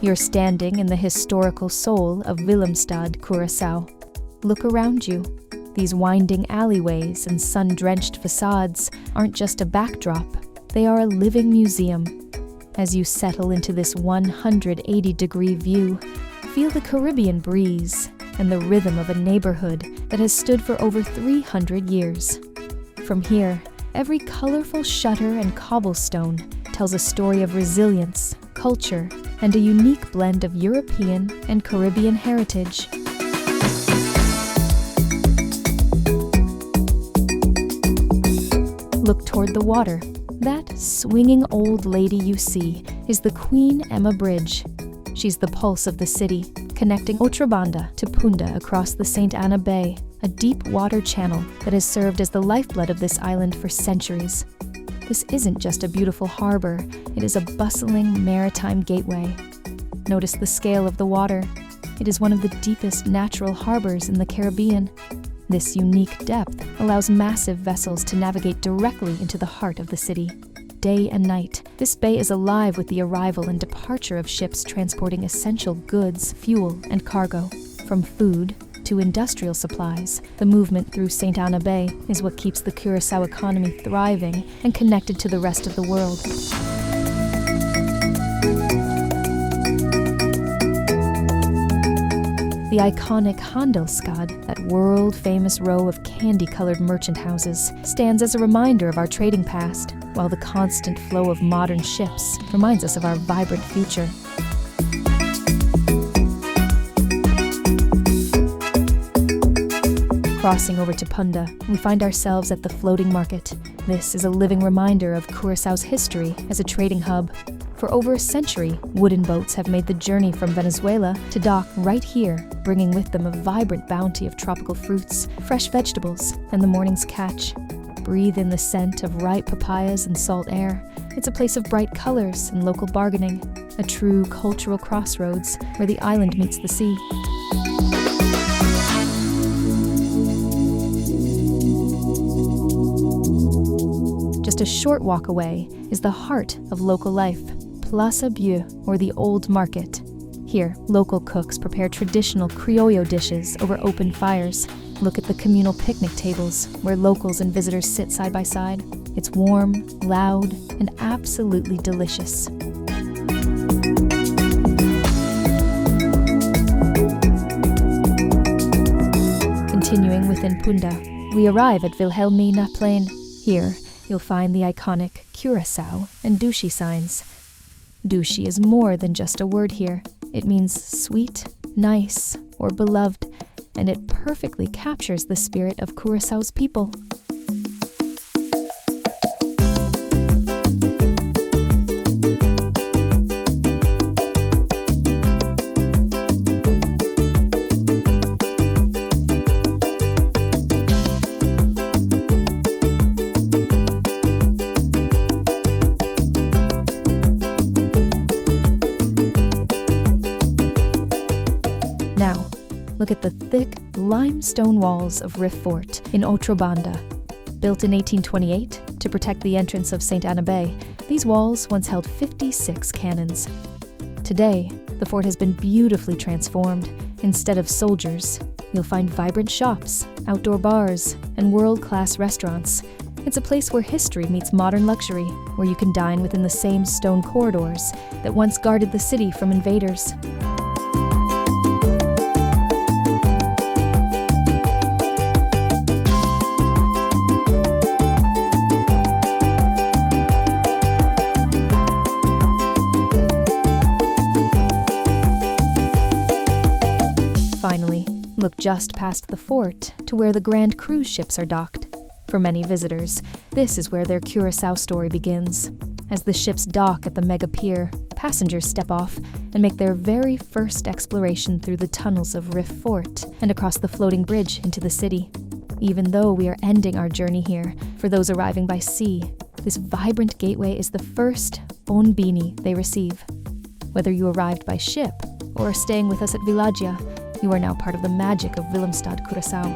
You're standing in the historical soul of Willemstad, Curaçao. Look around you. These winding alleyways and sun-drenched facades aren't just a backdrop, they are a living museum. As you settle into this 180-degree view, feel the Caribbean breeze and the rhythm of a neighborhood that has stood for over 300 years. From here, every colorful shutter and cobblestone tells a story of resilience, culture, and a unique blend of European and Caribbean heritage. Look toward the water. That swinging old lady you see is the Queen Emma Bridge. She's the pulse of the city, connecting Otrobanda to Punda across the St. Anna Bay, a deep water channel that has served as the lifeblood of this island for centuries. This isn't just a beautiful harbor, it is a bustling maritime gateway. Notice the scale of the water. It is one of the deepest natural harbors in the Caribbean. This unique depth allows massive vessels to navigate directly into the heart of the city. Day and night, this bay is alive with the arrival and departure of ships transporting essential goods, fuel, and cargo. From food to industrial supplies, the movement through St. Anna Bay is what keeps the Curaçao economy thriving and connected to the rest of the world. The iconic Handelsgade, that world-famous row of candy-colored merchant houses, stands as a reminder of our trading past, while the constant flow of modern ships reminds us of our vibrant future. Crossing over to Punda, we find ourselves at the floating market. This is a living reminder of Curaçao's history as a trading hub. For over a century, wooden boats have made the journey from Venezuela to dock right here, bringing with them a vibrant bounty of tropical fruits, fresh vegetables, and the morning's catch. Breathe in the scent of ripe papayas and salt air. It's a place of bright colors and local bargaining, a true cultural crossroads where the island meets the sea. Just a short walk away is the heart of local life, Plasa Bieu, or the Old Market. Here, local cooks prepare traditional criollo dishes over open fires. Look at the communal picnic tables, where locals and visitors sit side by side. It's warm, loud, and absolutely delicious. Continuing within Punda, we arrive at Wilhelmina Plain. Here, you'll find the iconic Curaçao and Dushi signs. Dushi is more than just a word here. It means sweet, nice, or beloved, and it perfectly captures the spirit of Curaçao's people. Now, look at the thick limestone walls of Rif Fort in Otrobanda. Built in 1828 to protect the entrance of St. Anna Bay, these walls once held 56 cannons. Today, the fort has been beautifully transformed. Instead of soldiers, you'll find vibrant shops, outdoor bars, and world-class restaurants. It's a place where history meets modern luxury, where you can dine within the same stone corridors that once guarded the city from invaders. Finally, look just past the fort to where the grand cruise ships are docked. For many visitors, this is where their Curaçao story begins. As the ships dock at the mega pier, passengers step off and make their very first exploration through the tunnels of Rif Fort and across the floating bridge into the city. Even though we are ending our journey here, for those arriving by sea, this vibrant gateway is the first bonbini they receive. Whether you arrived by ship or are staying with us at VILLAGGIA, you are now part of the magic of Willemstad, Curaçao.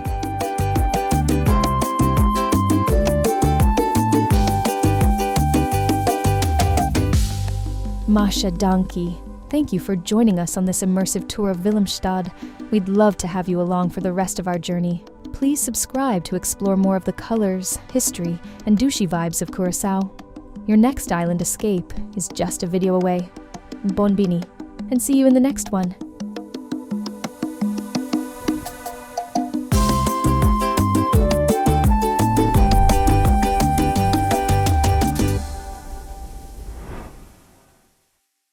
Masha Danki, Thank you for joining us on this immersive tour of Willemstad. We'd love to have you along for the rest of our journey. Please subscribe to explore more of the colors, history, and Dushi vibes of Curaçao. Your next island escape is just a video away. Bon bini, and see you in the next one.